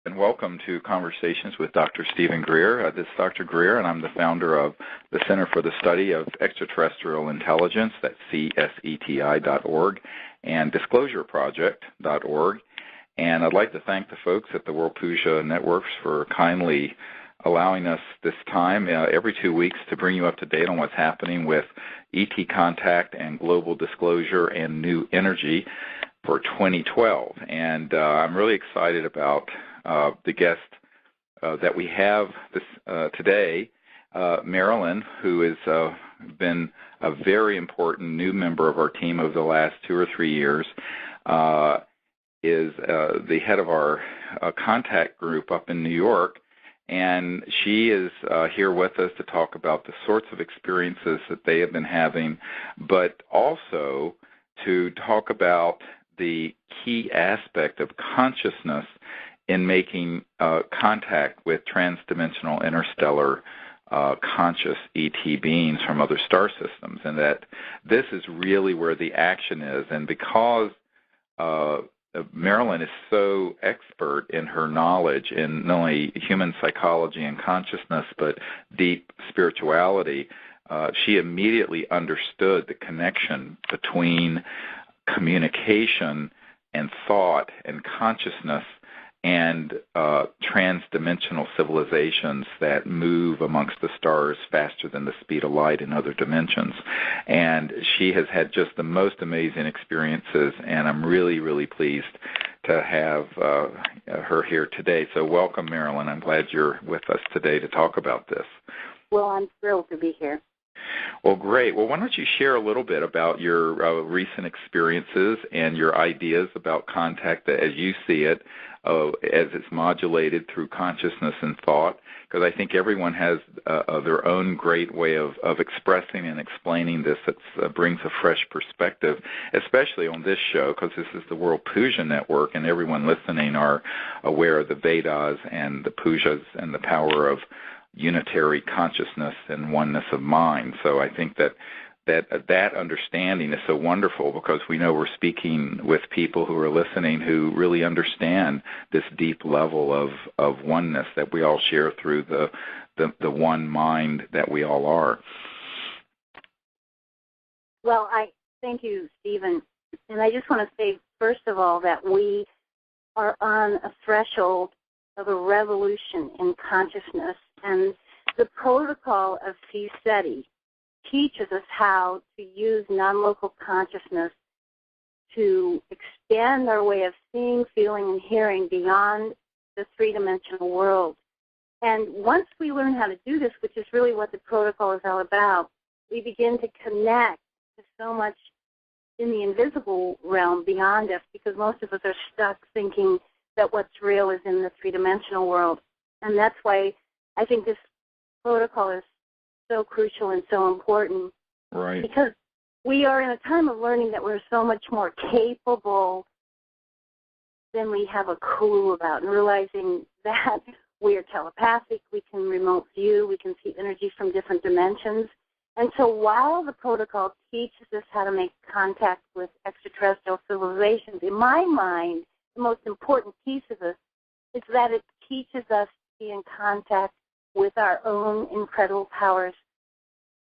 And welcome to Conversations with Dr. Stephen Greer. This is Dr. Greer, and I'm the founder of the Center for the Study of Extraterrestrial Intelligence, that's CSETI.org, and DisclosureProject.org. And I'd like to thank the folks at the World Puja Networks for kindly allowing us this time every 2 weeks to bring you up to date on what's happening with ET contact and global disclosure and new energy for 2012. And I'm really excited about the guest that we have today, Marilyn, who has been a very important new member of our team over the last 2 or 3 years, is the head of our contact group up in New York, and she is here with us to talk about the sorts of experiences that they have been having, but also to talk about the key aspect of consciousness in making contact with transdimensional interstellar conscious ET beings from other star systems, and that this is really where the action is. And because Marilyn is so expert in her knowledge in not only human psychology and consciousness, but deep spirituality, she immediately understood the connection between communication and thought and consciousness and transdimensional civilizations that move amongst the stars faster than the speed of light in other dimensions. And she has had just the most amazing experiences, and I'm really, really pleased to have her here today. So welcome, Marilyn. I'm glad you're with us today to talk about this. Well, I'm thrilled to be here. Well, great. Well, why don't you share a little bit about your recent experiences and your ideas about contact as you see it, as it's modulated through consciousness and thought, because I think everyone has their own great way of expressing and explaining this that brings a fresh perspective, especially on this show, because this is the World Puja Network, and everyone listening are aware of the Vedas and the Pujas and the power of unitary consciousness and oneness of mind. So I think that understanding is so wonderful, because we know we're speaking with people who are listening who really understand this deep level of oneness that we all share through the one mind that we all are. Well, I thank you, Stephen. And I just want to say, first of all, that we are on a threshold of a revolution in consciousness, and the protocol of CSETI teaches us how to use non-local consciousness to expand our way of seeing, feeling, and hearing beyond the three-dimensional world. And once we learn how to do this, which is really what the protocol is all about, we begin to connect to so much in the invisible realm beyond us, because most of us are stuck thinking that what's real is in the three-dimensional world. And that's why I think this protocol is so crucial and so important. Right. Because we are in a time of learning that we're so much more capable than we have a clue about, and realizing that we are telepathic, we can remote view, we can see energy from different dimensions. And so while the protocol teaches us how to make contact with extraterrestrial civilizations, in my mind, the most important piece of this is that it teaches us to be in contact with our own incredible powers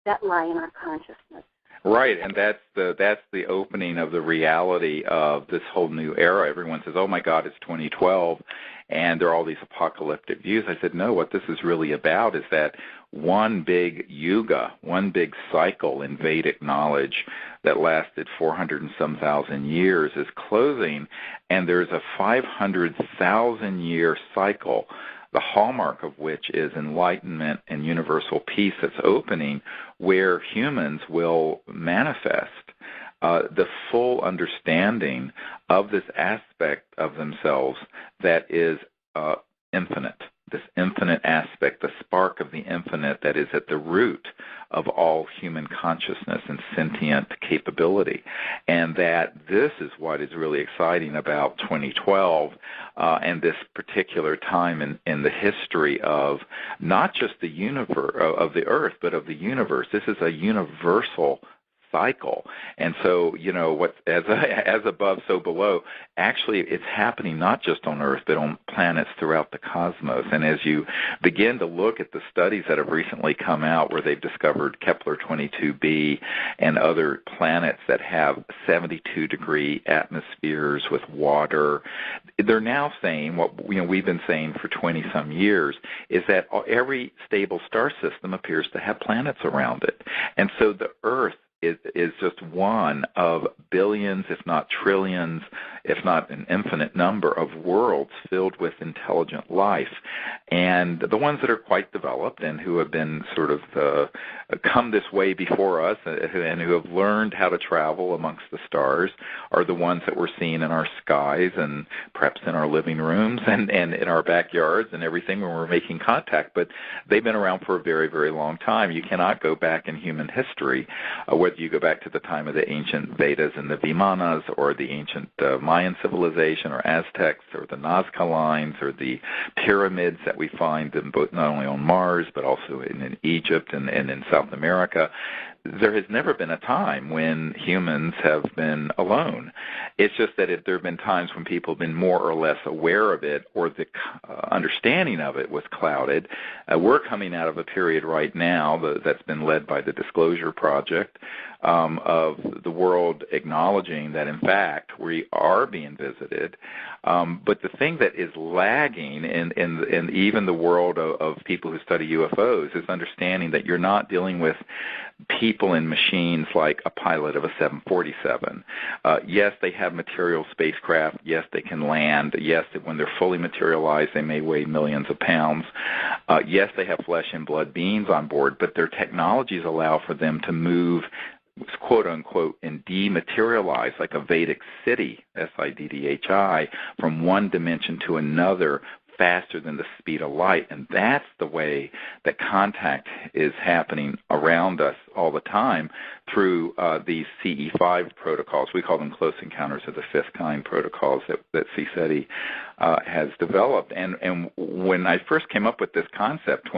that lie in our consciousness. Right, and that's the opening of the reality of this whole new era. Everyone says, oh my God, it's 2012, and there are all these apocalyptic views. I said, no, what this is really about is that one big yuga, one big cycle in Vedic knowledge that lasted 400 and some thousand years is closing, and there's a 500,000-year cycle, the hallmark of which is enlightenment and universal peace that's opening, where humans will manifest the full understanding of this aspect of themselves that is infinite, this infinite aspect, the spark of the infinite that is at the root of all human consciousness and sentient capability. And that this is what is really exciting about 2012 and this particular time in the history of not just the universe, of the Earth, but of the universe. This is a universal cycle. And so, what's as above, so below, actually it's happening not just on Earth, but on planets throughout the cosmos. And as you begin to look at the studies that have recently come out where they've discovered Kepler-22b and other planets that have 72-degree atmospheres with water, they're now saying what we've been saying for 20-some years, is that every stable star system appears to have planets around it. And so the Earth is just one of billions, if not trillions, if not an infinite number of worlds filled with intelligent life. And the ones that are quite developed and who have been sort of come this way before us and who have learned how to travel amongst the stars are the ones that we're seeing in our skies and perhaps in our living rooms and in our backyards and everything when we're making contact. But they've been around for a very, very long time. You cannot go back in human history, whether you go back to the time of the ancient Vedas and the Vimanas or the ancient Mayan civilization or Aztecs or the Nazca lines or the pyramids that we find not only on Mars but also in Egypt and in South America. There has never been a time when humans have been alone. It's just that there have been times when people have been more or less aware of it or the understanding of it was clouded. We're coming out of a period right now that's been led by the Disclosure Project of the world acknowledging that, in fact, we are being visited. But the thing that is lagging in even the world of people who study UFOs is understanding that you're not dealing with people and machines like a pilot of a 747. Yes, they have material spacecraft. Yes, they can land. Yes, when they're fully materialized, they may weigh millions of pounds. Yes, they have flesh and blood beings on board, but their technologies allow for them to move, quote-unquote, and dematerialize like a Vedic city, SIDDHI, from one dimension to another faster than the speed of light. And that's the way that contact is happening around us all the time through these CE5 protocols. We call them Close Encounters of the Fifth Kind protocols that CSETI has developed. And when I first came up with this concept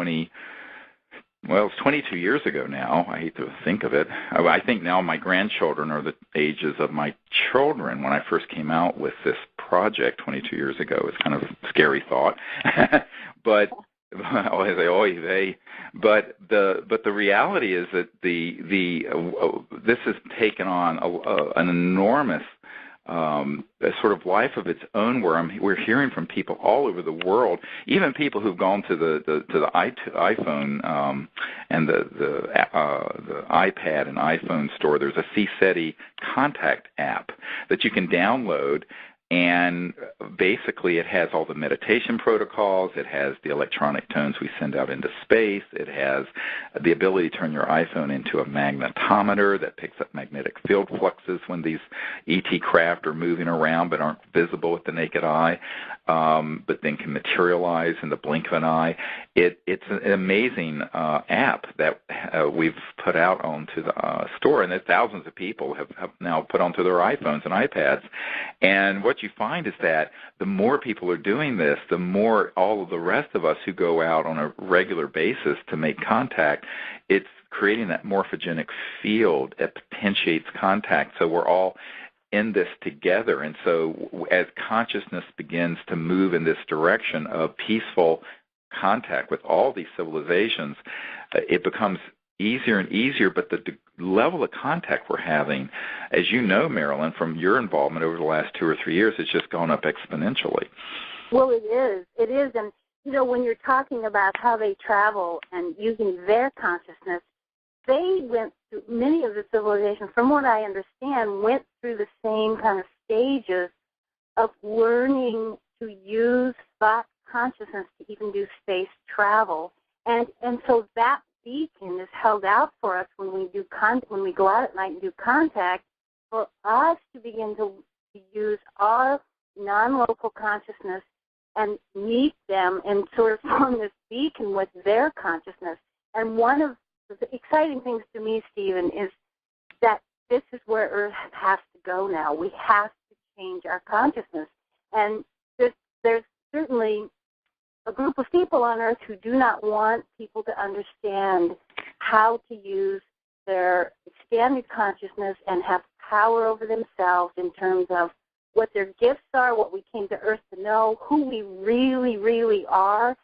it's 22 years ago now. I hate to think of it. I think now my grandchildren are the ages of my children when I first came out with this project 22 years ago. It's kind of a scary thought. But the reality is that this has taken on an enormous a sort of life of its own, where we're hearing from people all over the world, even people who've gone to the iPhone and the iPad and iPhone store. There's a CSETI contact app that you can download. And basically it has all the meditation protocols, it has the electronic tones we send out into space, it has the ability to turn your iPhone into a magnetometer that picks up magnetic field fluxes when these ET craft are moving around but aren't visible with the naked eye, but then can materialize in the blink of an eye. It's an amazing app that we've put out onto the store, and that thousands of people have now put onto their iPhones and iPads. And what you find is that the more people are doing this, the more all of the rest of us who go out on a regular basis to make contact, it's creating that morphogenic field that potentiates contact. So we're all in this together. And so as consciousness begins to move in this direction of peaceful contact with all these civilizations, it becomes easier and easier, but the level of contact we're having, as you know, Marilyn, from your involvement over the last 2 or 3 years, it's just gone up exponentially. Well, it is. It is. And, when you're talking about how they travel and using their consciousness, they went through, many of the civilizations, from what I understand, went through the same kind of stages of learning to use thought consciousness to even do space travel. And so that beacon is held out for us when we when we go out at night and do contact, for us to begin to use our non-local consciousness and meet them and sort of form this beacon with their consciousness. And one of the exciting things to me, Stephen, is that this is where Earth has to go now. We have to change our consciousness. And there's certainly a group of people on Earth who do not want people to understand how to use their expanded consciousness and have power over themselves in terms of what their gifts are, what we came to Earth to know, who we really, really are.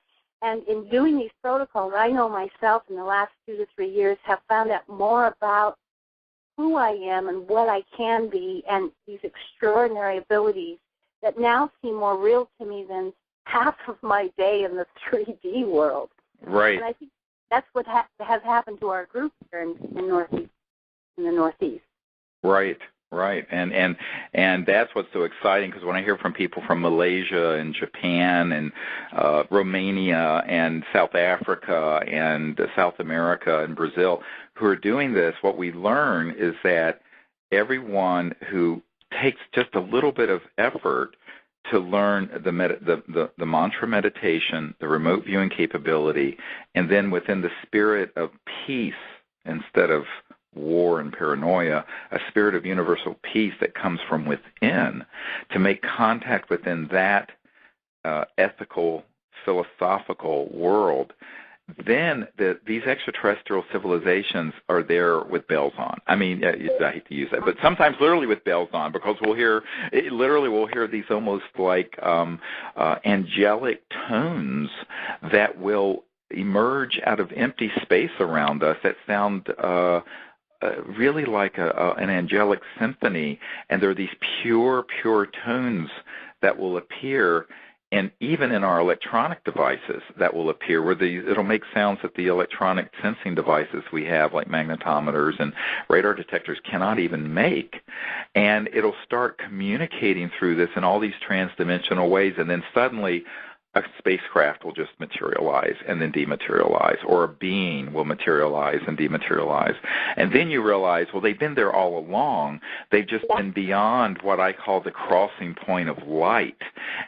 And in doing these protocols, I know myself in the last 2 to 3 years have found out more about who I am and what I can be and these extraordinary abilities that now seem more real to me than half of my day in the 3D world. Right. And I think that's what has happened to our group here in the Northeast. Right. Right, and that's what's so exciting, because when I hear from people from Malaysia and Japan and Romania and South Africa and South America and Brazil who are doing this, what we learn is that everyone who takes just a little bit of effort to learn the mantra meditation, the remote viewing capability, and then within the spirit of peace instead of war and paranoia, a spirit of universal peace that comes from within, to make contact within that ethical, philosophical world, then these extraterrestrial civilizations are there with bells on. I mean, I hate to use that, but sometimes literally with bells on, because we'll hear these almost like angelic tones that will emerge out of empty space around us that sound really like an angelic symphony, and there are these pure tones that will appear, and even in our electronic devices that will appear, where it'll make sounds that the electronic sensing devices we have, like magnetometers and radar detectors, cannot even make, and it'll start communicating through this in all these transdimensional ways, and then suddenly a spacecraft will just materialize and then dematerialize, or a being will materialize and dematerialize. And then you realize, well, they've been there all along. They've just been beyond what I call the crossing point of light.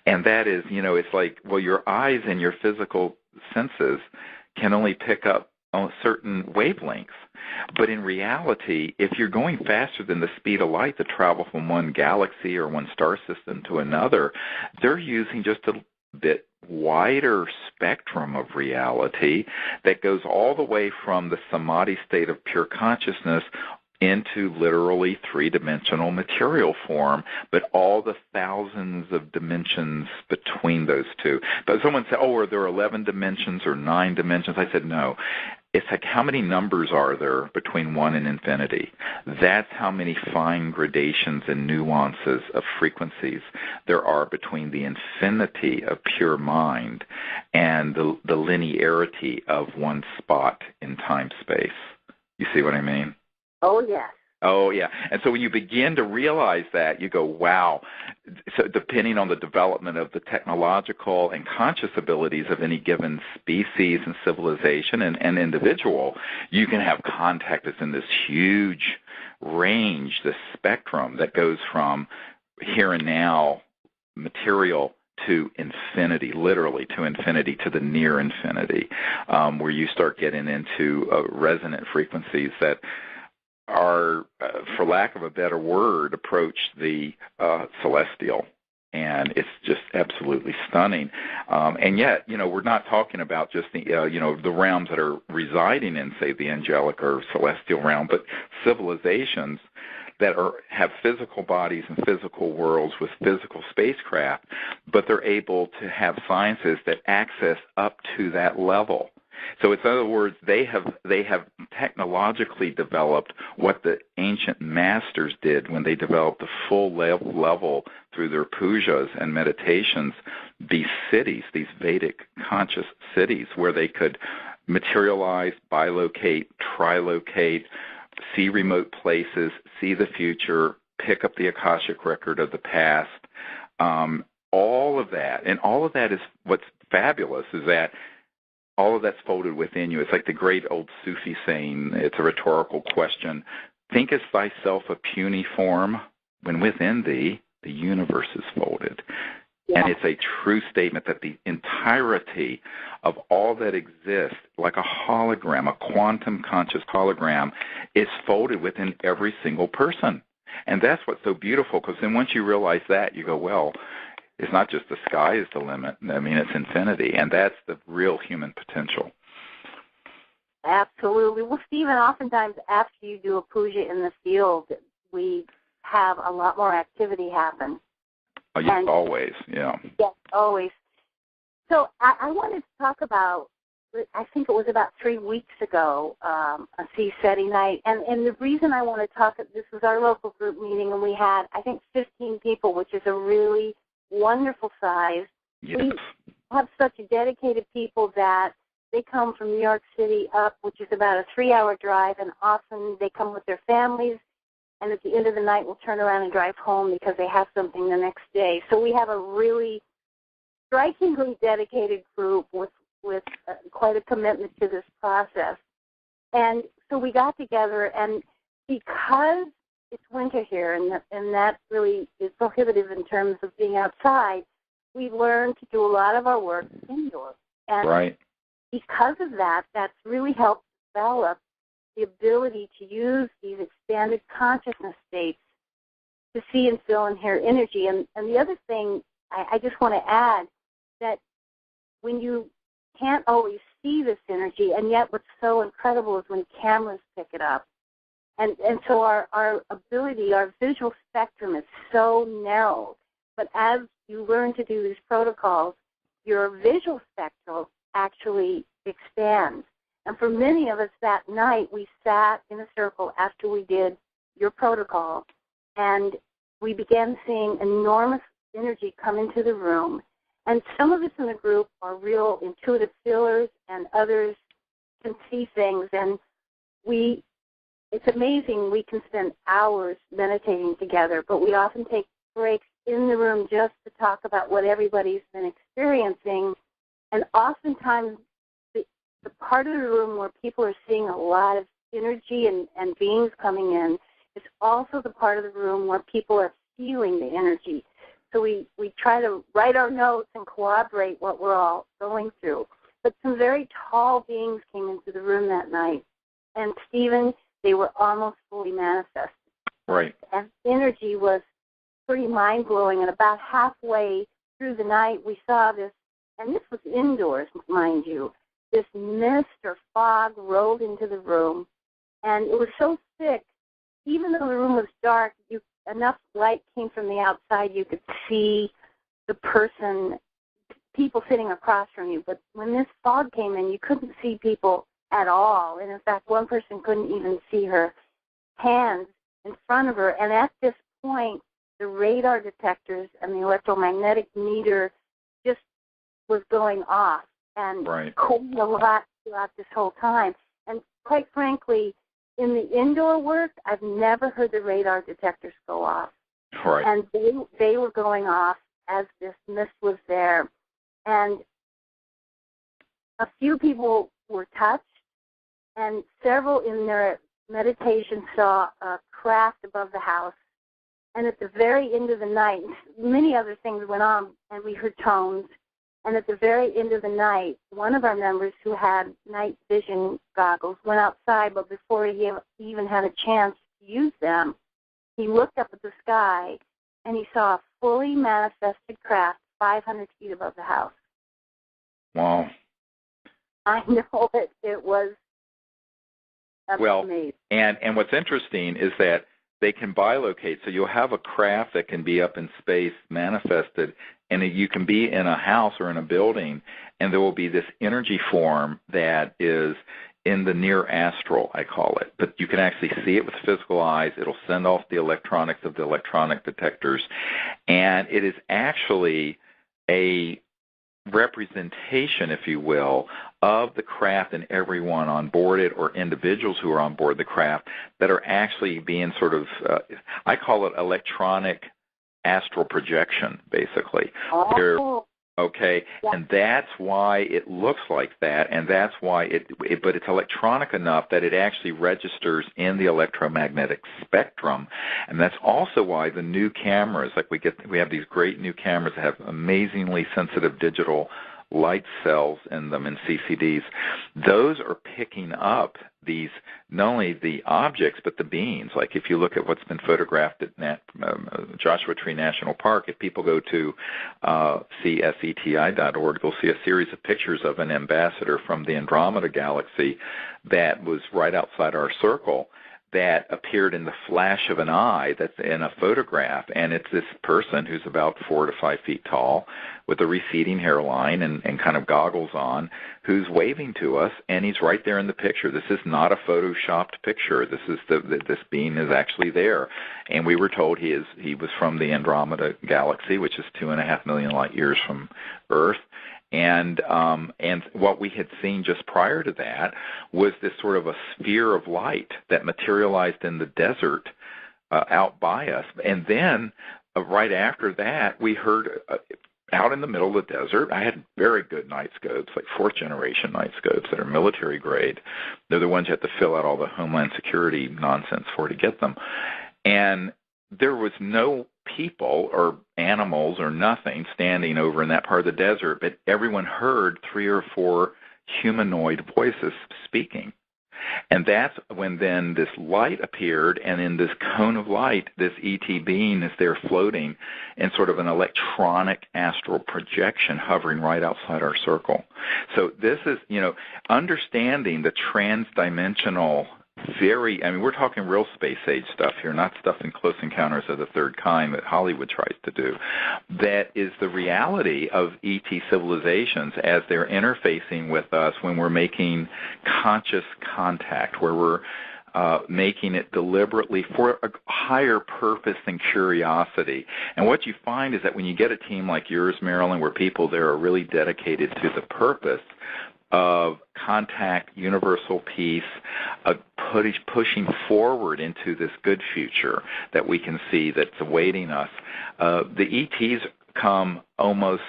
And that is, it's like, well, your eyes and your physical senses can only pick up on certain wavelengths. But in reality, if you're going faster than the speed of light to travel from one galaxy or one star system to another, they're using just a bit wider spectrum of reality that goes all the way from the samadhi state of pure consciousness into literally three-dimensional material form, but all the thousands of dimensions between those two. But someone said, are there 11 dimensions or 9 dimensions? I said, no. It's like, how many numbers are there between 1 and infinity? That's how many fine gradations and nuances of frequencies there are between the infinity of pure mind and the linearity of one spot in time-space. You see what I mean? Oh, yes. Oh, yeah. And so when you begin to realize that, you go, wow. So depending on the development of the technological and conscious abilities of any given species and civilization and individual, you can have contact that's in this huge range, this spectrum that goes from here and now material to infinity, literally to infinity, to the near infinity, where you start getting into resonant frequencies that are, for lack of a better word, approach the celestial. And it's just absolutely stunning. And yet, we're not talking about just the, the realms that are residing in, say, the angelic or celestial realm, but civilizations that have physical bodies and physical worlds with physical spacecraft, but they're able to have sciences that access up to that level. So in other words, they have technologically developed what the ancient masters did when they developed the full level through their pujas and meditations, these cities, these Vedic conscious cities, where they could materialize, bilocate, trilocate, see remote places, see the future, pick up the Akashic record of the past, all of that. And all of that is what's fabulous, is that all of that's folded within you. It's like the great old Sufi saying, it's a rhetorical question, thinkest thyself a puny form, when within thee the universe is folded. Yeah. And it's a true statement that the entirety of all that exists, like a hologram, a quantum conscious hologram, is folded within every single person. And that's what's so beautiful, because then once you realize that, you go, well, it's not just the sky is the limit. I mean, it's infinity, and that's the real human potential. Absolutely. Well, Stephen, oftentimes after you do a puja in the field, we have a lot more activity happen. Oh, yes, always, yeah. Yes, always. So I wanted to talk about, I think it was about 3 weeks ago, a CSETI night. And the reason I want to talk, this was our local group meeting, and we had, I think, 15 people, which is a really wonderful size. Yes. We have such dedicated people that they come from New York City up, which is about a 3-hour drive, and often they come with their families, and at the end of the night will turn around and drive home because they have something the next day. So we have a really strikingly dedicated group with quite a commitment to this process. And so we got together, and because it's winter here, and that really is prohibitive in terms of being outside, we learned to do a lot of our work indoors. And right. Because of that, that's really helped develop the ability to use these expanded consciousness states to see and feel and hear energy. And the other thing I just want to add, that when you can't always see this energy, and yet what's so incredible is when cameras pick it up. And so our ability, our visual spectrum is so narrow. But as you learn to do these protocols, your visual spectrum actually expands. And for many of us that night, we sat in a circle after we did your protocol, and we began seeing enormous energy come into the room. And some of us in the group are real intuitive feelers, and others can see things. And it's amazing, we can spend hours meditating together, but we often take breaks in the room just to talk about what everybody's been experiencing. And oftentimes, the part of the room where people are seeing a lot of energy and beings coming in is also the part of the room where people are feeling the energy. So we try to write our notes and corroborate what we're all going through. But some very tall beings came into the room that night. And, Stephen, they were almost fully manifested. Right. And energy was pretty mind-blowing. And about halfway through the night, we saw this, and this was indoors, mind you, this mist or fog rolled into the room. And it was so thick, even though the room was dark, enough light came from the outside, you could see the person, people sitting across from you. But when this fog came in, you couldn't see people at all. And in fact, one person couldn't even see her hands in front of her. And at this point, the radar detectors and the electromagnetic meter just was going off and cooled a lot throughout this whole time. And quite frankly, in the indoor work, I've never heard the radar detectors go off. Right. And they were going off as this mist was there. And a few people were touched, and several in their meditation saw a craft above the house. And at the very end of the night, many other things went on, and we heard tones. And at the very end of the night, one of our members who had night vision goggles went outside, but before he even had a chance to use them, he looked up at the sky, and he saw a fully manifested craft 500 feet above the house. Wow. I know it was amazing. And what's interesting is that they can bilocate, so you'll have a craft that can be up in space manifested, and you can be in a house or in a building, and there will be this energy form that is in the near astral, I call it. But you can actually see it with physical eyes. It'll send off the electronics of the electronic detectors, and it is actually a representation, if you will, of the craft and everyone on board it, or individuals who are on board the craft that are actually being sort of, I call it electronic astral projection, basically. Oh. Okay, yeah. And that's why it looks like that, and that's why but it's electronic enough that it actually registers in the electromagnetic spectrum, and that's also why the new cameras, like we have these great new cameras that have amazingly sensitive digital light cells in them in CCDs. Those are picking up these, not only the objects, but the beings. Like if you look at what's been photographed at Joshua Tree National Park, if people go to CSETI.org, they'll see a series of pictures of an ambassador from the Andromeda Galaxy that was right outside our circle, that appeared in the flash of an eye that's in a photograph, and it's this person who's about 4 to 5 feet tall with a receding hairline and kind of goggles on, who's waving to us, and he's right there in the picture. This is not a photoshopped picture. This is this being is actually there, and we were told he was from the Andromeda Galaxy, which is 2.5 million light years from Earth. And what we had seen just prior to that was this sort of a sphere of light that materialized in the desert out by us. And then right after that, we heard out in the middle of the desert, I had very good night scopes, like 4th-generation night scopes that are military grade. They're the ones you have to fill out all the Homeland Security nonsense for to get them. And there was no people or animals or nothing standing over in that part of the desert, but everyone heard 3 or 4 humanoid voices speaking. And that's when then this light appeared, and in this cone of light, this ET being is there floating in sort of an electronic astral projection hovering right outside our circle. So this is, understanding the transdimensional we're talking real space-age stuff here, not stuff in Close Encounters of the Third Kind that Hollywood tries to do. That is the reality of ET civilizations as they're interfacing with us when we're making conscious contact, where we're making it deliberately for a higher purpose and curiosity. And what you find is that when you get a team like yours, Marilyn, where people there are really dedicated to the purpose of contact, universal peace, pushing forward into this good future that we can see that's awaiting us. The ETs come almost,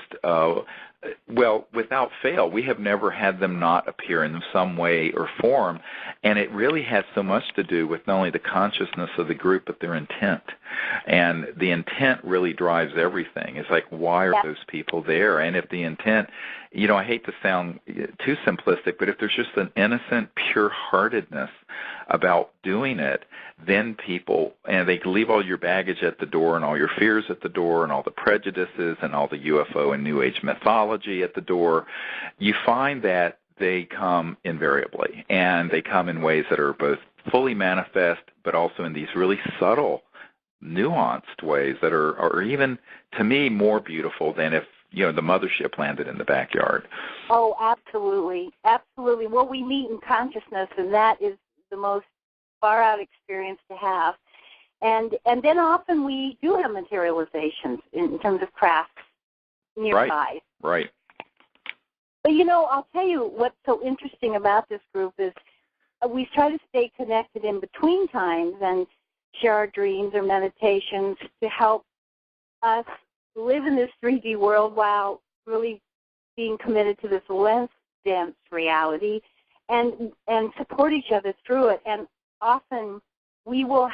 without fail. We have never had them not appear in some way or form, and it really has so much to do with not only the consciousness of the group, but their intent. And the intent really drives everything. It's like, why are those people there? And if the intent, I hate to sound too simplistic, but if there's just an innocent, pure-heartedness about doing it, then people, and they leave all your baggage at the door and all your fears at the door and all the prejudices and all the UFO and New Age mythology at the door, you find that they come invariably, and they come in ways that are both fully manifest, but also in these really subtle, nuanced ways that are even, to me, more beautiful than if the mothership landed in the backyard. Oh, absolutely. Absolutely. Well, we meet in consciousness, and that is the most far-out experience to have. And then often we do have materializations in terms of crafts nearby. Right. But, I'll tell you what's so interesting about this group is we try to stay connected in between times and share our dreams or meditations to help us live in this 3D world while really being committed to this less dense reality and support each other through it. And often we will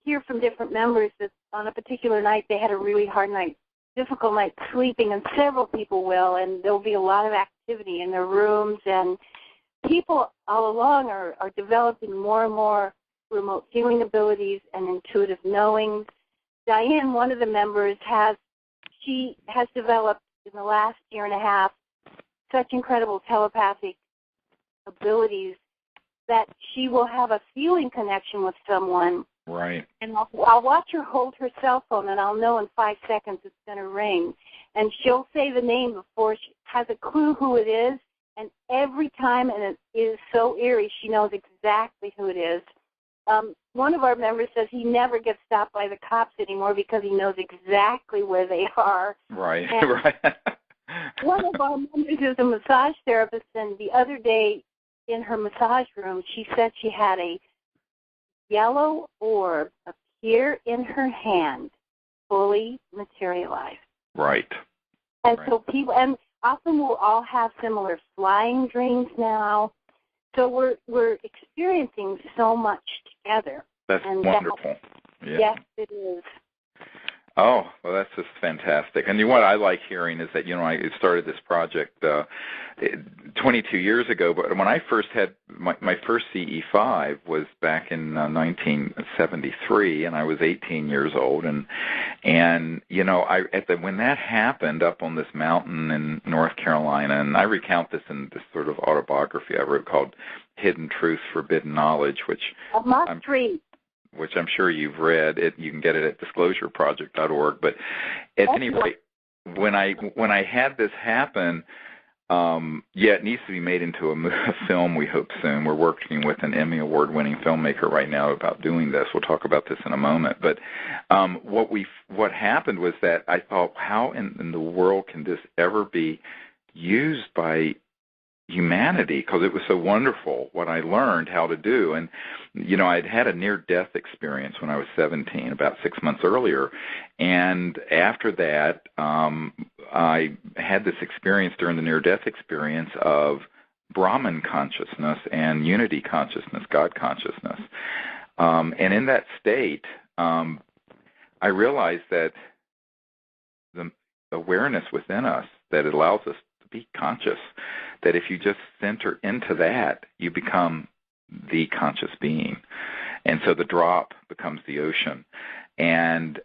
hear from different members that on a particular night they had a really hard night, difficult night sleeping, and several people will, and there'll be a lot of activity in their rooms, and people all along are developing more and more remote healing abilities and intuitive knowing. Diane, one of the members, has developed in the last year and a half such incredible telepathic abilities that she will have a feeling connection with someone. Right. And I'll watch her hold her cell phone, and I'll know in 5 seconds it's going to ring. And she'll say the name before she has a clue who it is. And every time, and it is so eerie, she knows exactly who it is. One of our members says he never gets stopped by the cops anymore because he knows exactly where they are. Right, and right. One of our members is a massage therapist, and the other day in her massage room, she said she had a yellow orb appear in her hand, fully materialized. Right. And so people, and often we'll all have similar flying dreams now. So we're experiencing so much together. That's wonderful. Yes, it is. Oh, well, that's just fantastic. And what I like hearing is that, I started this project 22 years ago, but when I first had my first CE5 was back in 1973, and I was 18 years old. And when that happened up on this mountain in North Carolina, and I recount this in this sort of autobiography I wrote called Hidden Truth, Forbidden Knowledge, which I'm sure you've read. You can get it at disclosureproject.org. But at any rate, when I had this happen, it needs to be made into a film, we hope soon. We're working with an Emmy Award-winning filmmaker right now about doing this. We'll talk about this in a moment. But what happened was that I thought, how in the world can this ever be used by humanity? Because it was so wonderful what I learned how to do. And I'd had a near-death experience when I was 17, about 6 months earlier, and after that I had this experience during the near-death experience of Brahman consciousness and unity consciousness, God consciousness, and in that state I realized that the awareness within us that it allows us to be conscious, that if you just center into that, you become the conscious being. And so the drop becomes the ocean. And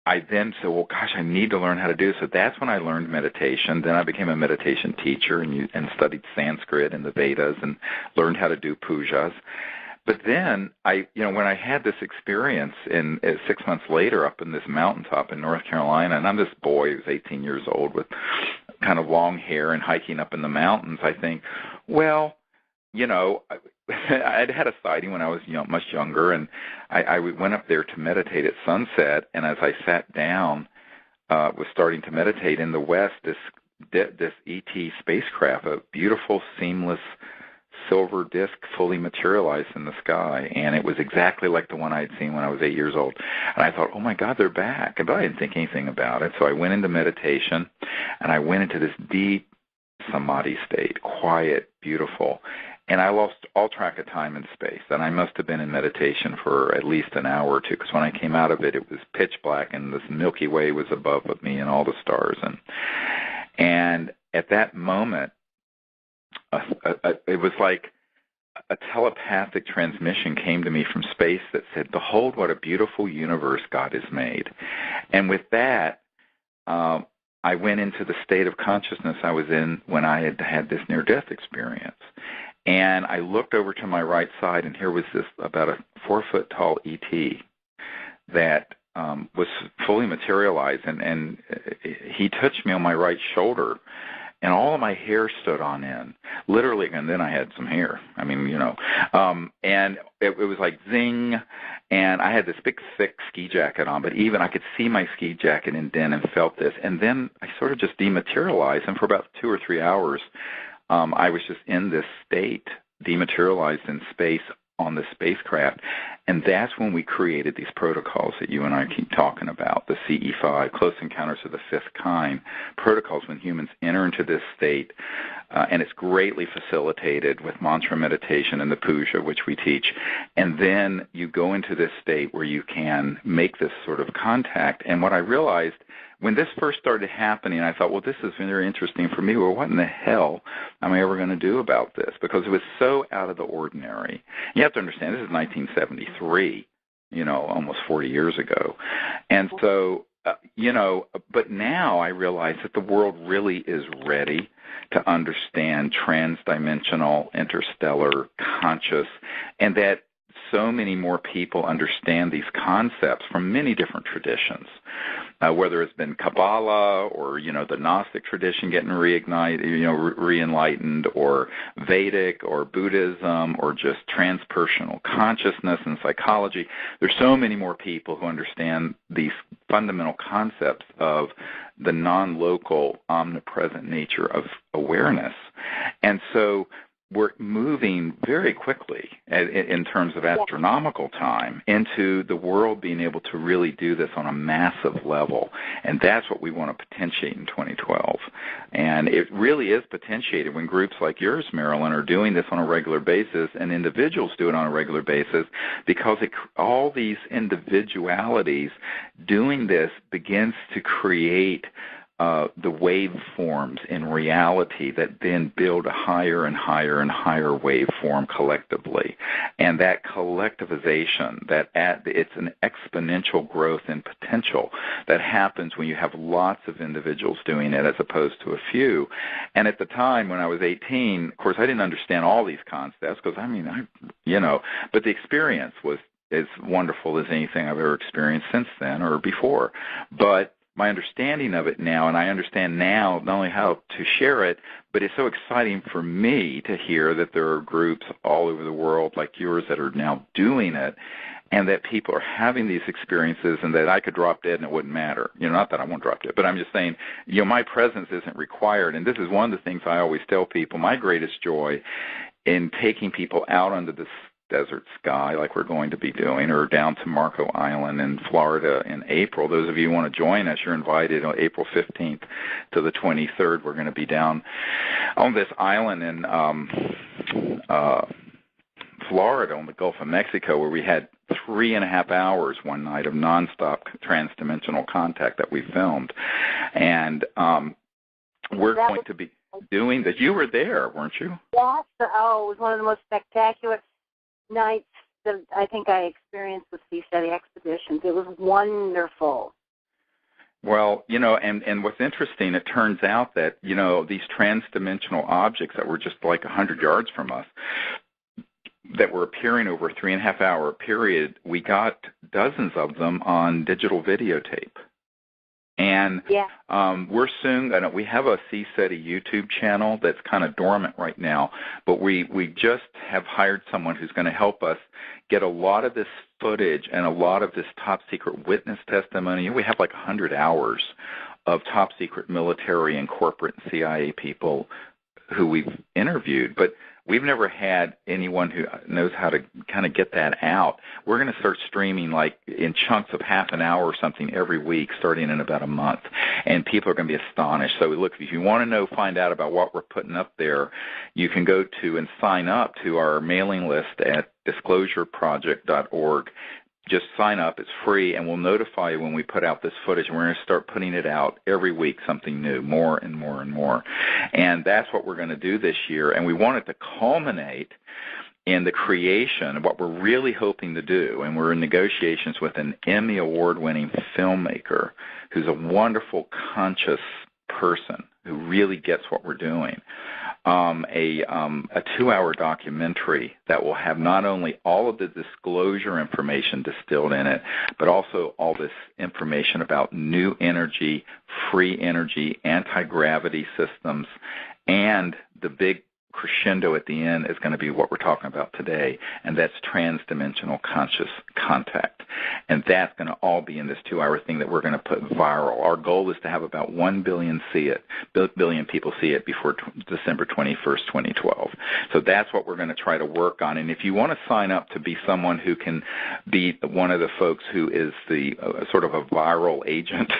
I then said, well, gosh, I need to learn how to do this. So that's when I learned meditation. Then I became a meditation teacher and studied Sanskrit and the Vedas and learned how to do pujas. But then when I had this experience 6 months later up in this mountaintop in North Carolina, and I'm this boy who's 18 years old with kind of long hair and hiking up in the mountains, I think, well, I'd had a sighting when I was much younger, and I went up there to meditate at sunset, and as I sat down, was starting to meditate in the west, this ET spacecraft, a beautiful, seamless silver disc fully materialized in the sky, and it was exactly like the one I had seen when I was 8 years old. And I thought, oh my God, they're back. But I didn't think anything about it. So I went into meditation, and I went into this deep samadhi state, quiet, beautiful. And I lost all track of time and space. And I must have been in meditation for at least an hour or two, because when I came out of it, it was pitch black, and this Milky Way was above me and all the stars. And at that moment, it was like a telepathic transmission came to me from space that said, behold what a beautiful universe God has made. And with that, I went into the state of consciousness I was in when I had this near-death experience. And I looked over to my right side, and here was this about a 4-foot-tall ET that was fully materialized. And he touched me on my right shoulder, and all of my hair stood on end, literally, and then I had some hair. I mean, and it was like zing, and I had this big, thick ski jacket on, but even I could see my ski jacket indent and felt this. And then I sort of just dematerialized, and for about 2 or 3 hours, I was just in this state, dematerialized in space on the spacecraft. And that's when we created these protocols that you and I keep talking about, the CE5, Close Encounters of the Fifth Kind, protocols when humans enter into this state. And it's greatly facilitated with mantra meditation and the puja, which we teach. And then you go into this state where you can make this sort of contact. And what I realized when this first started happening, I thought, well, this is very interesting for me. Well, what in the hell am I ever going to do about this? Because it was so out of the ordinary. You have to understand, this is 1973, almost 40 years ago. And so, but now I realize that the world really is ready to understand transdimensional, interstellar, conscious, and that so many more people understand these concepts from many different traditions, whether it's been Kabbalah or, the Gnostic tradition getting reignited, re-enlightened, or Vedic or Buddhism, or just transpersonal consciousness and psychology. There's so many more people who understand these fundamental concepts of the non-local, omnipresent nature of awareness. And so we're moving very quickly in terms of astronomical time into the world being able to really do this on a massive level. And that's what we want to potentiate in 2012. And it really is potentiated when groups like yours, Marilyn, are doing this on a regular basis and individuals do it on a regular basis, because all these individualities doing this begins to create the waveforms in reality that then build a higher and higher and higher waveform collectively. And that collectivization, it's an exponential growth in potential that happens when you have lots of individuals doing it as opposed to a few. And at the time when I was 18, of course, I didn't understand all these concepts because, but the experience was as wonderful as anything I've ever experienced since then or before. But my understanding of it now, and I understand now not only how to share it, but it's so exciting for me to hear that there are groups all over the world like yours that are now doing it, and that people are having these experiences, and that I could drop dead and it wouldn't matter. Not that I won't drop dead, but I'm just saying, my presence isn't required. And this is one of the things I always tell people, my greatest joy in taking people out onto this desert sky like we're going to be doing, or down to Marco Island in Florida in April. Those of you who want to join us, you're invited on April 15th to the 23rd. We're going to be down on this island in Florida on the Gulf of Mexico, where we had 3.5 hours one night of nonstop transdimensional contact that we filmed. And we're going to be doing that. You were there, weren't you? Yes. It was one of the most spectacular nights that I think I experienced with CSETI expeditions. It was wonderful. Well, and what's interesting, it turns out that, these transdimensional objects that were just like 100 yards from us, that were appearing over a 3.5 hour period, we got dozens of them on digital videotape. And we're soon, we have a CSETI YouTube channel that's kind of dormant right now, but we just have hired someone who's going to help us get a lot of this footage and a lot of this top secret witness testimony. We have like 100 hours of top secret military and corporate and CIA people who we've interviewed, but we've never had anyone who knows how to kind of get that out. We're going to start streaming like in chunks of half an hour or something every week, starting in about a month, and people are going to be astonished. So look, if you want to find out about what we're putting up there, you can go to and sign up to our mailing list at disclosureproject.org. Just sign up. It's free, and we'll notify you when we put out this footage. And we're going to start putting it out every week, something new, more and more and more. And that's what we're going to do this year. And we want it to culminate in the creation of what we're really hoping to do. And we're in negotiations with an Emmy Award-winning filmmaker who's a wonderful, conscious person who really gets what we're doing. A 2-hour documentary that will have not only all of the disclosure information distilled in it, but also all this information about new energy, free energy, anti-gravity systems, and the big crescendo at the end is going to be what we're talking about today, and that's transdimensional conscious contact. And that's going to all be in this 2-hour thing that we're going to put viral. Our goal is to have about 1 billion people see it before December 21st, 2012. So that's what we're going to try to work on. And if you want to sign up to be someone who can be one of the folks who is the sort of a viral agent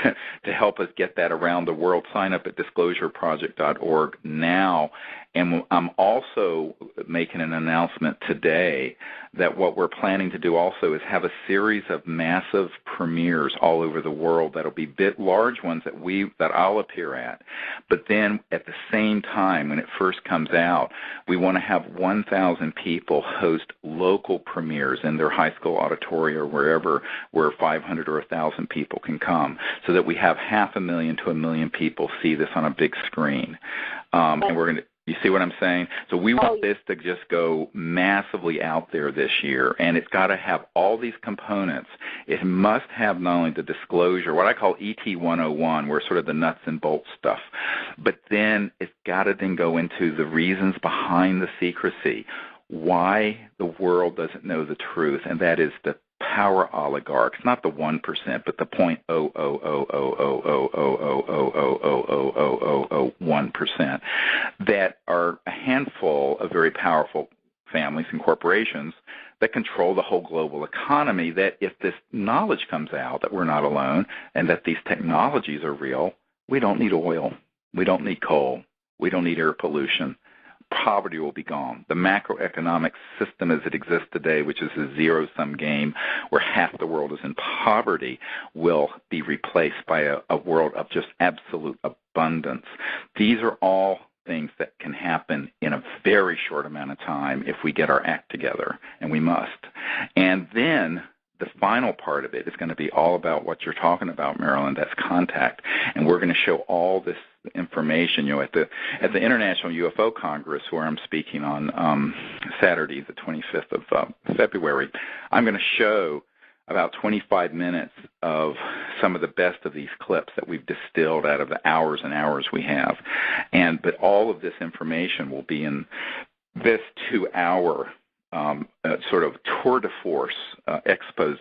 to help us get that around the world, sign up at disclosureproject.org now. And I'm also making an announcement today that what we're planning to do also is have a series of massive premieres all over the world that'll be large ones that I'll appear at. But then at the same time, when it first comes out, we want to have 1,000 people host local premieres in their high school auditorium or wherever, where 500 or 1,000 people can come, so that we have 500,000 to 1 million people see this on a big screen. And we're going to. You see what I'm saying? So we want this to just go massively out there this year, and it's got to have all these components. It must have not only the disclosure, what I call ET 101, where sort of the nuts and bolts stuff, but then it's got to then go into the reasons behind the secrecy, why the world doesn't know the truth, and that is the power oligarchs, not the 1%, but the 0.000000000000001%, that are a handful of very powerful families and corporations that control the whole global economy, that if this knowledge comes out that we're not alone and that these technologies are real, we don't need oil. We don't need coal. We don't need air pollution. Poverty will be gone. The macroeconomic system as it exists today, which is a zero-sum game where half the world is in poverty, will be replaced by a world of just absolute abundance. These are all things that can happen in a very short amount of time if we get our act together, and we must. And then the final part of it is going to be all about what you're talking about, Marilyn, that's contact. And we're going to show all this information, at the International UFO Congress, where I'm speaking on Saturday, the 25th of February. I'm going to show about 25 minutes of some of the best of these clips that we've distilled out of the hours and hours we have. But all of this information will be in this 2-hour sort of tour de force expose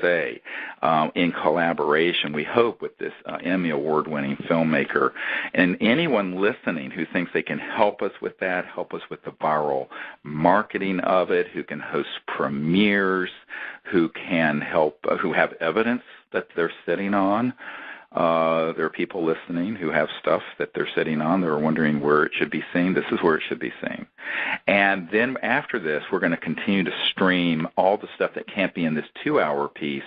in collaboration, we hope, with this Emmy Award-winning filmmaker. And anyone listening who thinks they can help us with that, help us with the viral marketing of it, who can host premieres, who can help, who have evidence that they're sitting on. There are people listening who have stuff that they're sitting on. They're wondering where it should be seen. This is where it should be seen. And then after this, we're going to continue to stream all the stuff that can't be in this 2-hour piece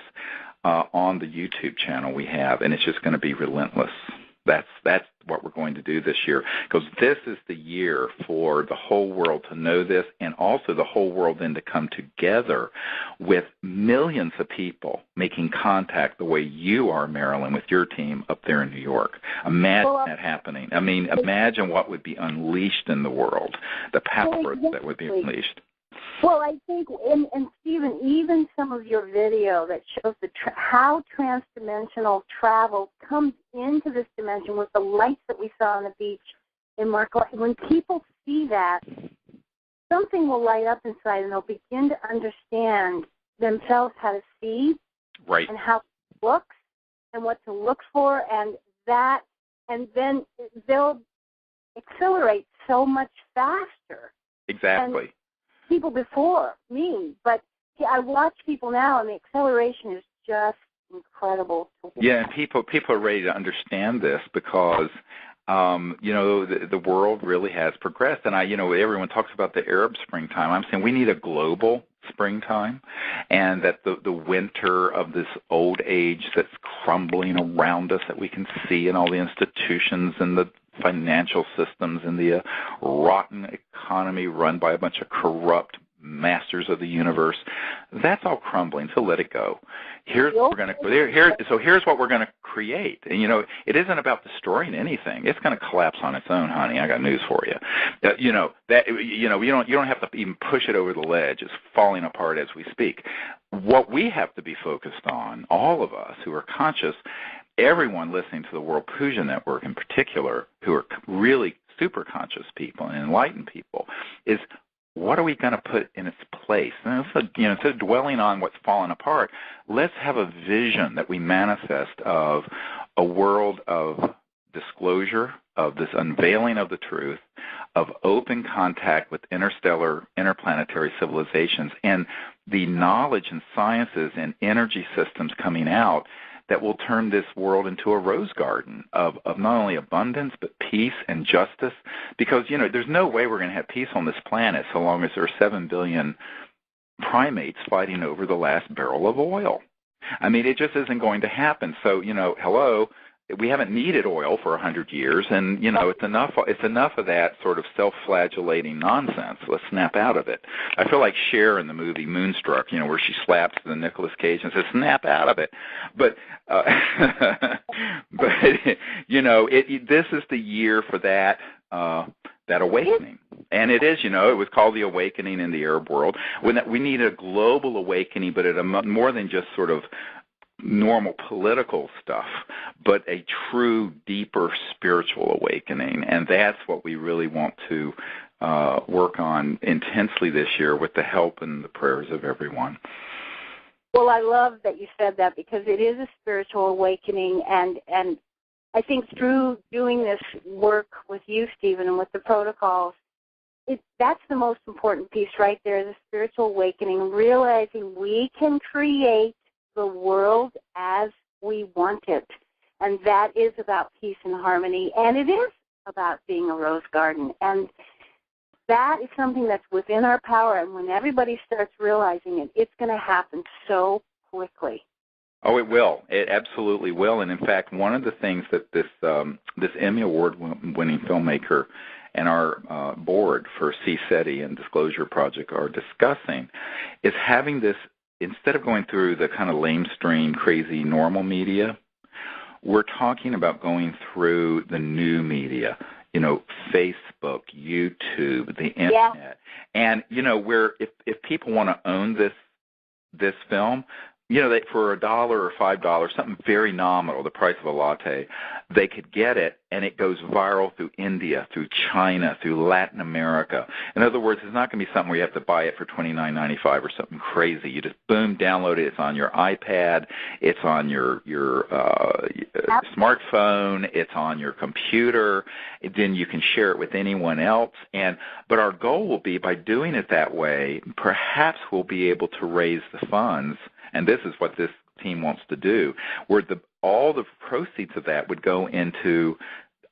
on the YouTube channel we have, and it's just going to be relentless. That's what we're going to do this year, because this is the year for the whole world to know this, and also the whole world then to come together with millions of people making contact the way you are, Marilyn, with your team up there in New York. Imagine that happening. I mean, imagine what would be unleashed in the world, the power that would be unleashed. Well, I think, and Stephen, even some of your video that shows how transdimensional travel comes into this dimension with the lights that we saw on the beach in Marco, when people see that, something will light up inside and they'll begin to understand themselves how to see and how it looks and what to look for, and then they'll accelerate so much faster. Exactly. People before me, but I watch people now, and the acceleration is just incredible. Yeah, and people are ready to understand this because, the world really has progressed. And everyone talks about the Arab springtime. I'm saying we need a global springtime, and that the winter of this old age that's crumbling around us that we can see in all the institutions and the financial systems and the rotten economy run by a bunch of corrupt masters of the universe, that's all crumbling, so let it go. Here's what we're going to create. And it isn't about destroying anything. It's going to collapse on its own, honey. I got news for you. You don't have to even push it over the ledge. It's falling apart as we speak. What we have to be focused on, all of us who are conscious, everyone listening to the World Puja Network in particular, who are really super conscious people and enlightened people, is what are we going to put in its place? And instead of dwelling on what's fallen apart, let's have a vision that we manifest of a world of disclosure, of this unveiling of the truth, of open contact with interstellar, interplanetary civilizations, and the knowledge and sciences and energy systems coming out that will turn this world into a rose garden of not only abundance but peace and justice. Because, there's no way we're going to have peace on this planet so long as there are 7 billion primates fighting over the last barrel of oil. I mean, it just isn't going to happen. So, hello, we haven't needed oil for 100 years, and, it's enough of that sort of self-flagellating nonsense. Let's snap out of it. I feel like Cher in the movie Moonstruck, where she slaps the Nicolas Cage and says, snap out of it. But, this is the year for that awakening. And it is, it was called the awakening in the Arab world. We need a global awakening, but at more than just sort of normal political stuff, but a true, deeper spiritual awakening. And that's what we really want to work on intensely this year with the help and the prayers of everyone. Well, I love that you said that because it is a spiritual awakening, and I think through doing this work with you, Stephen, and with the protocols, that's the most important piece right there, the spiritual awakening, realizing we can create the world as we want it. And that is about peace and harmony, and it is about being a rose garden. And that is something that's within our power, and when everybody starts realizing it, it's going to happen so quickly. Oh, it will. It absolutely will. And in fact, one of the things that this Emmy Award-winning filmmaker and our board for CSETI and Disclosure Project are discussing is having this, instead of going through the kind of lamestream, crazy normal media, we're talking about going through the new media. Facebook, YouTube, the internet. Yeah. And, where if people want to own this film, for $1 or $5, something very nominal, the price of a latte, they could get it, and it goes viral through India, through China, through Latin America. In other words, it's not going to be something where you have to buy it for $29.95 or something crazy. You just, boom, download it. It's on your iPad. It's on your smartphone. It's on your computer. Then you can share it with anyone else. But our goal will be, by doing it that way, perhaps we'll be able to raise the funds, and this is what this team wants to do, where all the proceeds of that would go into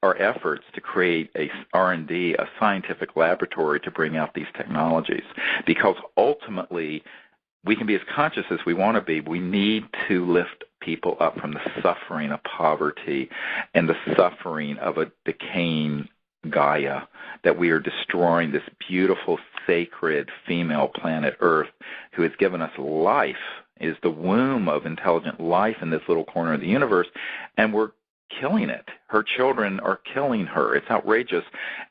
our efforts to create a R&D, a scientific laboratory to bring out these technologies. Because ultimately, we can be as conscious as we want to be. We need to lift people up from the suffering of poverty and the suffering of a decaying Gaia, that we are destroying this beautiful, sacred female planet Earth who has given us life, is the womb of intelligent life in this little corner of the universe, and we're killing it. Her children are killing her. It's outrageous,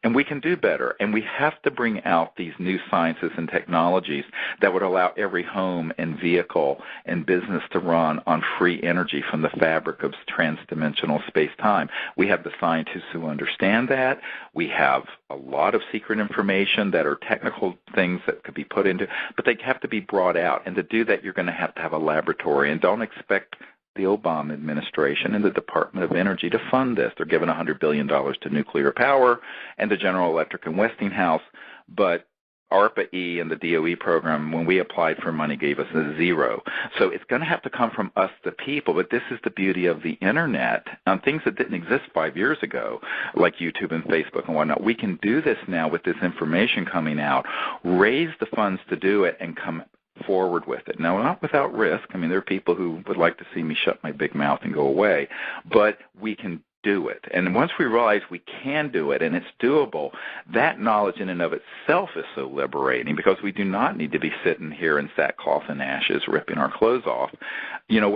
and we can do better. And we have to bring out these new sciences and technologies that would allow every home and vehicle and business to run on free energy from the fabric of transdimensional space-time. We have the scientists who understand that. We have a lot of secret information that are technical things that could be put into, but they have to be brought out. And to do that, you're going to have a laboratory. And don't expect the Obama administration and the Department of Energy to fund this. They're giving $100 billion to nuclear power and to General Electric and Westinghouse, but ARPA-E and the DOE program, when we applied for money, gave us a zero. So it's going to have to come from us, the people, but this is the beauty of the Internet. Things that didn't exist 5 years ago, like YouTube and Facebook and whatnot, we can do this now with this information coming out, raise the funds to do it, and come forward with it. Now, not without risk. I mean, there are people who would like to see me shut my big mouth and go away, but we can do it. And once we realize we can do it and it's doable, that knowledge in and of itself is so liberating, because we do not need to be sitting here in sackcloth and ashes ripping our clothes off,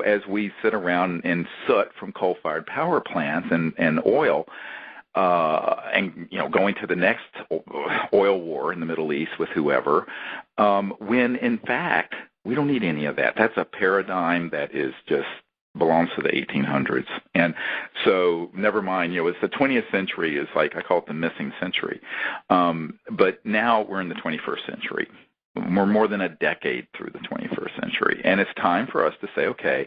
as we sit around in soot from coal-fired power plants and oil, and going to the next oil war in the Middle East with whoever, when in fact we don't need any of that. That's a paradigm that is just belongs to the 1800s. And so never mind, it's the 20th century is like, I call it the missing century. But now we're in the 21st century. We're more than a decade through the 21st century. And it's time for us to say, okay,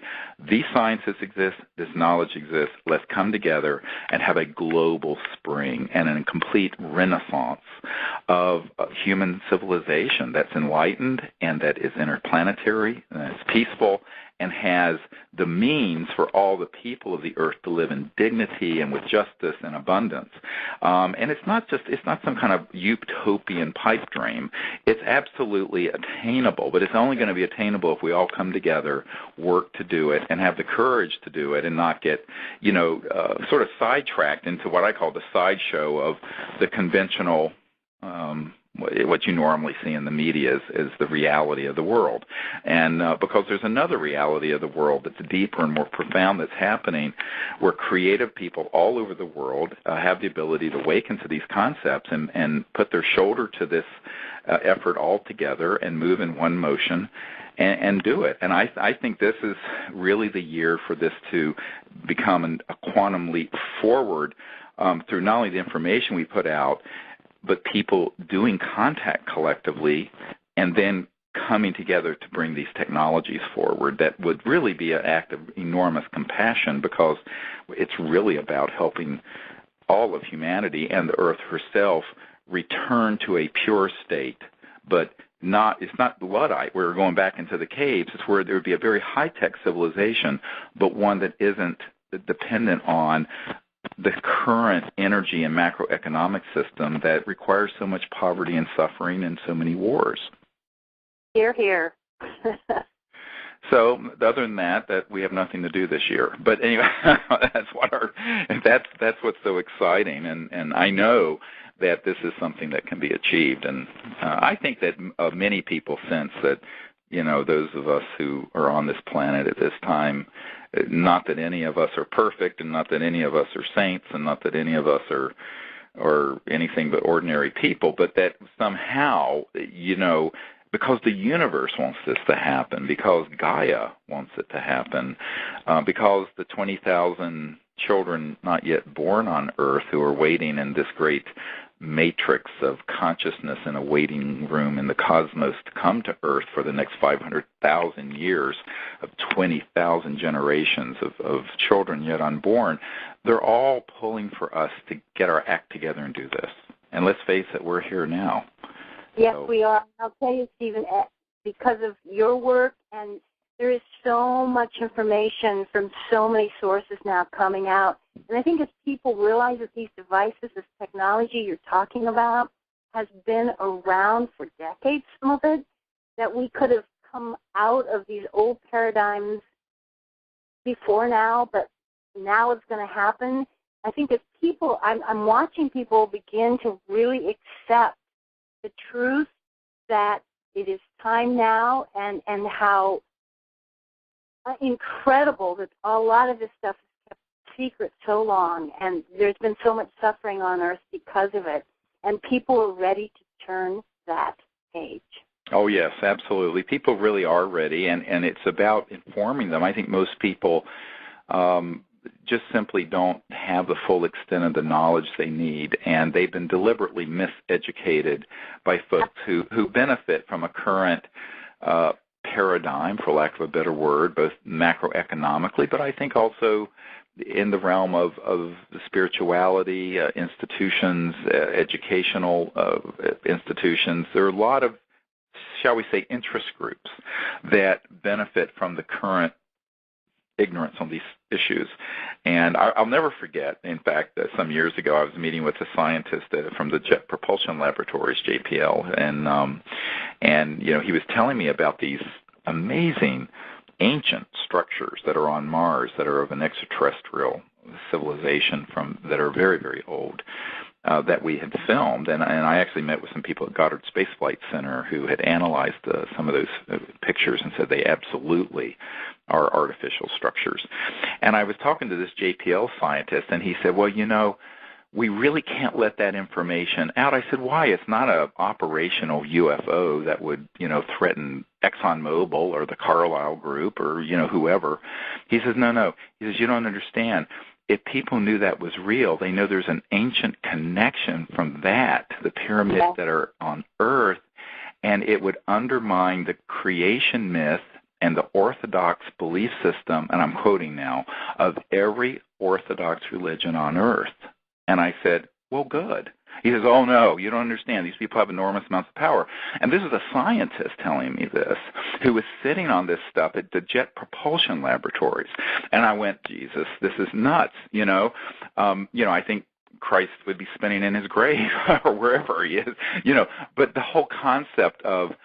these sciences exist, this knowledge exists, let's come together and have a global spring and a complete renaissance of human civilization that's enlightened and that is interplanetary and that's peaceful and has the means for all the people of the earth to live in dignity and with justice and abundance. And it's not some kind of utopian pipe dream. It's absolutely attainable, but it's only going to be attainable if we all come together, work to do it, and have the courage to do it, and not get, sort of sidetracked into what I call the sideshow of the conventional what you normally see in the media is the reality of the world. And because there's another reality of the world that's deeper and more profound that's happening, where creative people all over the world have the ability to awaken to these concepts and put their shoulder to this effort all together and move in one motion and do it. And I think this is really the year for this to become a quantum leap forward through not only the information we put out, but people doing contact collectively and then coming together to bring these technologies forward that would really be an act of enormous compassion, because it's really about helping all of humanity and the Earth herself return to a pure state, but it's not Luddite where we're going back into the caves. It's where there would be a very high-tech civilization, but one that isn't dependent on the current energy and macroeconomic system that requires so much poverty and suffering and so many wars. Hear, hear. So, other than that we have nothing to do this year. But anyway, that's what's so exciting, and I know that this is something that can be achieved, and I think that many people sense that, those of us who are on this planet at this time, not that any of us are perfect, and not that any of us are saints, and not that any of us are anything but ordinary people, but that somehow, because the universe wants this to happen, because Gaia wants it to happen, because the 20,000 children not yet born on Earth who are waiting in this great matrix of consciousness in a waiting room in the cosmos to come to Earth for the next 500,000 years of 20,000 generations of children yet unborn, they're all pulling for us to get our act together and do this. And let's face it, we're here now. Yes, we are. I'll tell you, Stephen, because of your work, and there is so much information from so many sources now coming out. And I think as people realize that these devices, this technology you're talking about, has been around for decades, some of it, that we could have come out of these old paradigms before now, but now it's going to happen. I think that people, I'm watching people begin to really accept the truth that it is time now, and how incredible that a lot of this stuff is kept secret so long, and there's been so much suffering on Earth because of it, and people are ready to turn that page. Oh, yes, absolutely. People really are ready, and it's about informing them. I think most people just simply don't have the full extent of the knowledge they need, and they've been deliberately miseducated by folks who benefit from a current paradigm, for lack of a better word, both macroeconomically, but I think also in the realm of the spirituality, institutions, educational institutions. There are a lot of, shall we say, interest groups that benefit from the current ignorance on these issues. And I'll never forget, in fact, some years ago I was meeting with a scientist from the Jet Propulsion Laboratories, JPL, and he was telling me about these amazing ancient structures that are on Mars that are of an extraterrestrial civilization that are very, very old. That we had filmed, and I actually met with some people at Goddard Space Flight Center who had analyzed some of those pictures and said they absolutely are artificial structures. And I was talking to this JPL scientist, and he said, well, we really can't let that information out. I said, why? It's not an operational UFO that would, threaten ExxonMobil or the Carlyle Group or, whoever. He says, no. He says, you don't understand. If people knew that was real, they know there's an ancient connection from that to the pyramids that are on Earth, and it would undermine the creation myth and the orthodox belief system, and I'm quoting now, of every orthodox religion on Earth. And I said, well, good. He says, oh, no, you don't understand. These people have enormous amounts of power. And this is a scientist telling me this, who was sitting on this stuff at the Jet Propulsion Laboratories. And I went, Jesus, this is nuts, I think Christ would be spinning in his grave or wherever he is, But the whole concept of,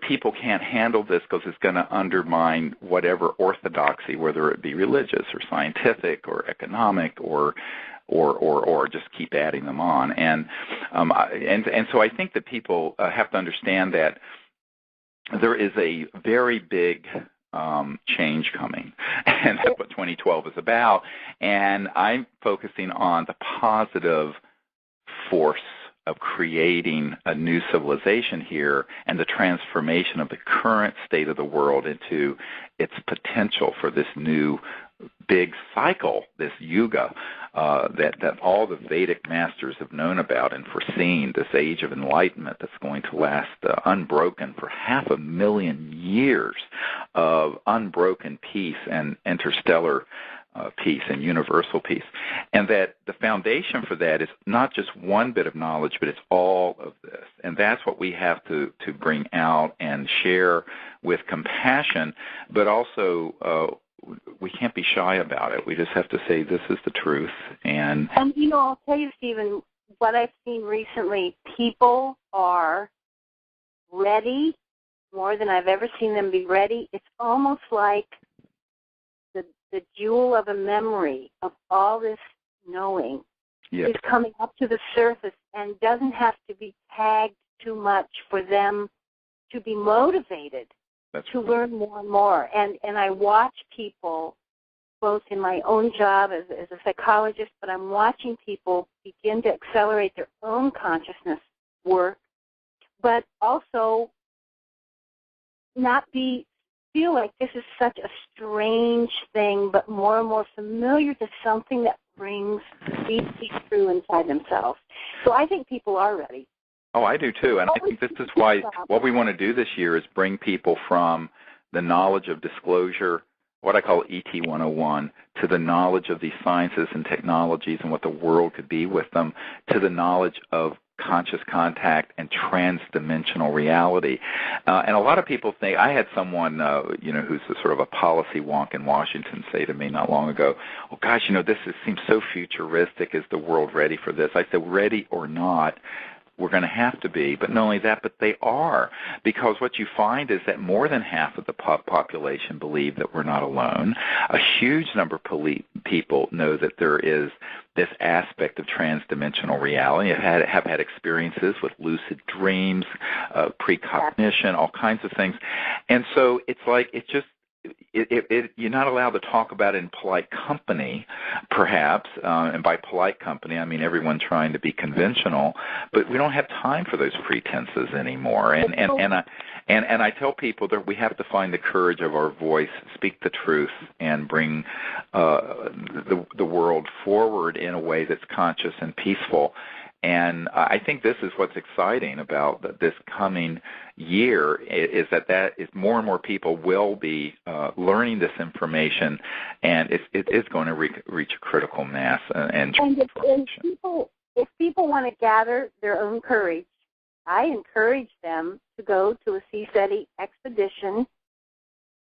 people can't handle this because it's going to undermine whatever orthodoxy, whether it be religious or scientific or economic or just keep adding them on. And so I think that people have to understand that there is a very big change coming, and that's what 2012 is about. And I'm focusing on the positive force of creating a new civilization here and the transformation of the current state of the world into its potential for this new big cycle, this yuga, that all the Vedic masters have known about and foreseen, this age of enlightenment that's going to last unbroken for 500,000 years of unbroken peace and interstellar peace and universal peace. And that the foundation for that is not just one bit of knowledge, but it's all of this. And that's what we have to bring out and share with compassion, but also we can't be shy about it. We just have to say this is the truth. And I'll tell you, Stephen, what I've seen recently, people are ready more than I've ever seen them be ready. It's almost like the jewel of a memory of all this knowing is coming up to the surface and doesn't have to be tagged too much for them to be motivated to learn more and more. And I watch people, both in my own job as a psychologist, but I'm watching people begin to accelerate their own consciousness work, but also not feel like this is such a strange thing, but more and more familiar to something that brings deeply true inside themselves. So I think people are ready. Oh, I do too. And I think this is why what we want to do this year is bring people from the knowledge of disclosure, what I call ET 101, to the knowledge of these sciences and technologies and what the world could be with them, to the knowledge of conscious contact and trans-dimensional reality. And a lot of people think, I had someone, who's a sort of a policy wonk in Washington say to me not long ago, oh gosh, this seems so futuristic. Is the world ready for this? I said, ready or not, we're going to have to be, but not only that, but they are, because what you find is that more than half of the population believe that we're not alone. A huge number of people know that there is this aspect of trans-dimensional reality, have had experiences with lucid dreams, precognition, all kinds of things. And so it's like you're not allowed to talk about it in polite company, perhaps, and by polite company, I mean everyone trying to be conventional, but we don't have time for those pretenses anymore. And I tell people that we have to find the courage of our voice, speak the truth, and bring the world forward in a way that's conscious and peaceful. And I think this is what's exciting about this coming year is that is more and more people will be learning this information, and it is going to reach a critical mass. And if people want to gather their own courage, I encourage them to go to a CSETI expedition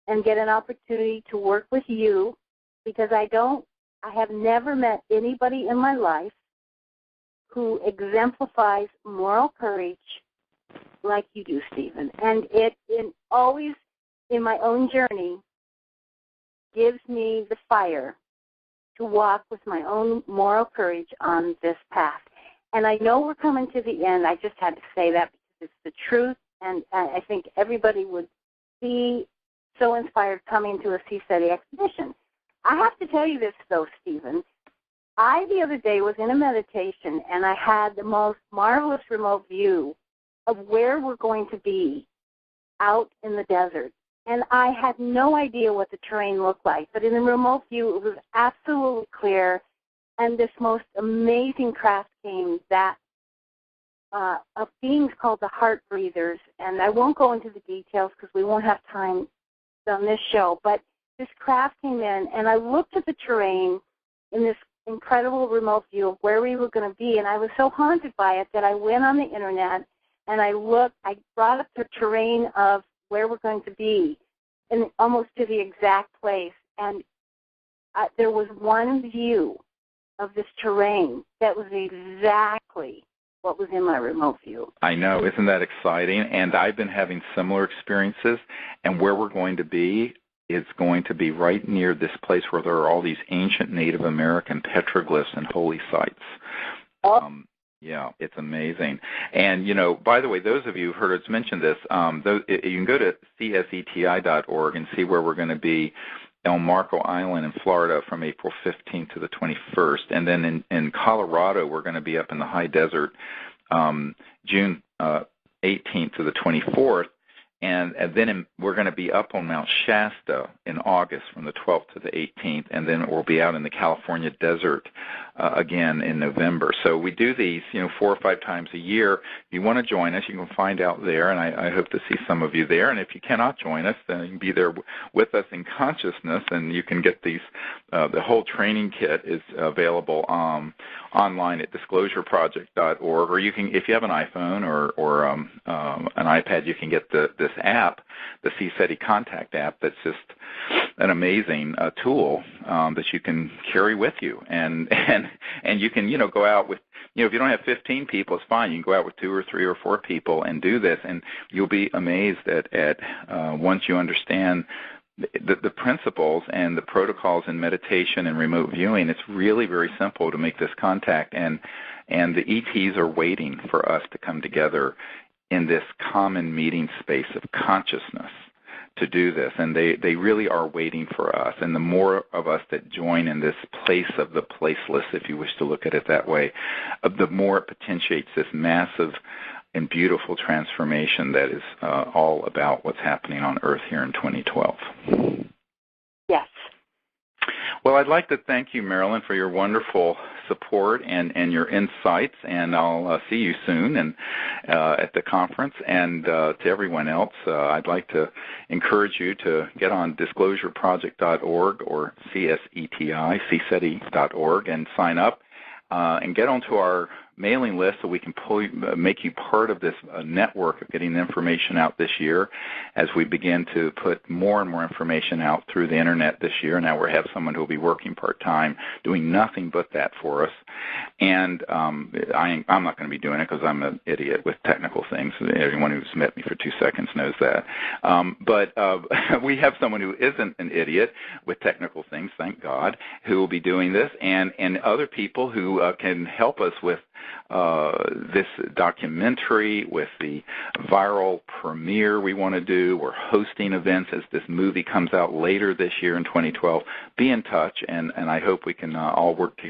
and get an opportunity to work with you, because I have never met anybody in my life who exemplifies moral courage like you do, Stephen. And it always, in my own journey, gives me the fire to walk with my own moral courage on this path. And I know we're coming to the end. I just had to say that because it's the truth, and I think everybody would be so inspired coming to a CSETI expedition. I have to tell you this, though, Stephen. I, the other day, was in a meditation, and I had the most marvelous remote view of where we're going to be out in the desert. And I had no idea what the terrain looked like, but in the remote view, it was absolutely clear, and this most amazing craft came of beings called the Heart Breathers, and I won't go into the details because we won't have time on this show, but this craft came in, and I looked at the terrain in this incredible remote view of where we were going to be, and I was so haunted by it that I went on the internet and I brought up the terrain of where we're going to be, and almost to the exact place, and there was one view of this terrain that was exactly what was in my remote view. I know, isn't that exciting? And I've been having similar experiences, and where we're going to be is going to be right near this place where there are all these ancient Native American petroglyphs and holy sites. Yeah, it's amazing. And, by the way, those of you who heard us mention this, you can go to CSETI.org and see where we're going to be El Marco Island in Florida from April 15th to the 21st. And then in Colorado, we're going to be up in the high desert June 18th to the 24th. And then we're going to be up on Mount Shasta in August from the 12th to the 18th, and then we'll be out in the California desert again in November. So we do these, 4 or 5 times a year. If you want to join us, you can find out there, and I hope to see some of you there. And if you cannot join us, then you can be there with us in consciousness, and you can get these. The whole training kit is available online at disclosureproject.org, or you can, if you have an iPhone or an iPad, you can get this app, the CSETI Contact app. That's just an amazing tool that you can carry with you, and you can go out with, if you don't have 15 people, it's fine. You can go out with 2 or 3 or 4 people and do this, and you'll be amazed at once you understand the principles and the protocols in meditation and remote viewing. It's really very simple to make this contact, and the ETs are waiting for us to come together in this common meeting space of consciousness to do this, and they really are waiting for us. And the more of us that join in this place of the placeless, if you wish to look at it that way, the more it potentiates this massive and beautiful transformation that is all about what's happening on Earth here in 2012. Yes. Well, I'd like to thank you, Marilyn, for your wonderful support and your insights, and I'll see you soon and at the conference. And to everyone else, I'd like to encourage you to get on disclosureproject.org or CSETI.org and sign up and get onto our mailing list so we can make you part of this network of getting the information out this year as we begin to put more and more information out through the internet this year. Now we have someone who will be working part-time doing nothing but that for us. And I'm not going to be doing it because I'm an idiot with technical things. Everyone who's met me for 2 seconds knows that. But we have someone who isn't an idiot with technical things, thank God, who will be doing this, and other people who can help us with this documentary, with the viral premiere we want to do. We're hosting events as this movie comes out later this year in 2012. Be in touch, and I hope we can all work together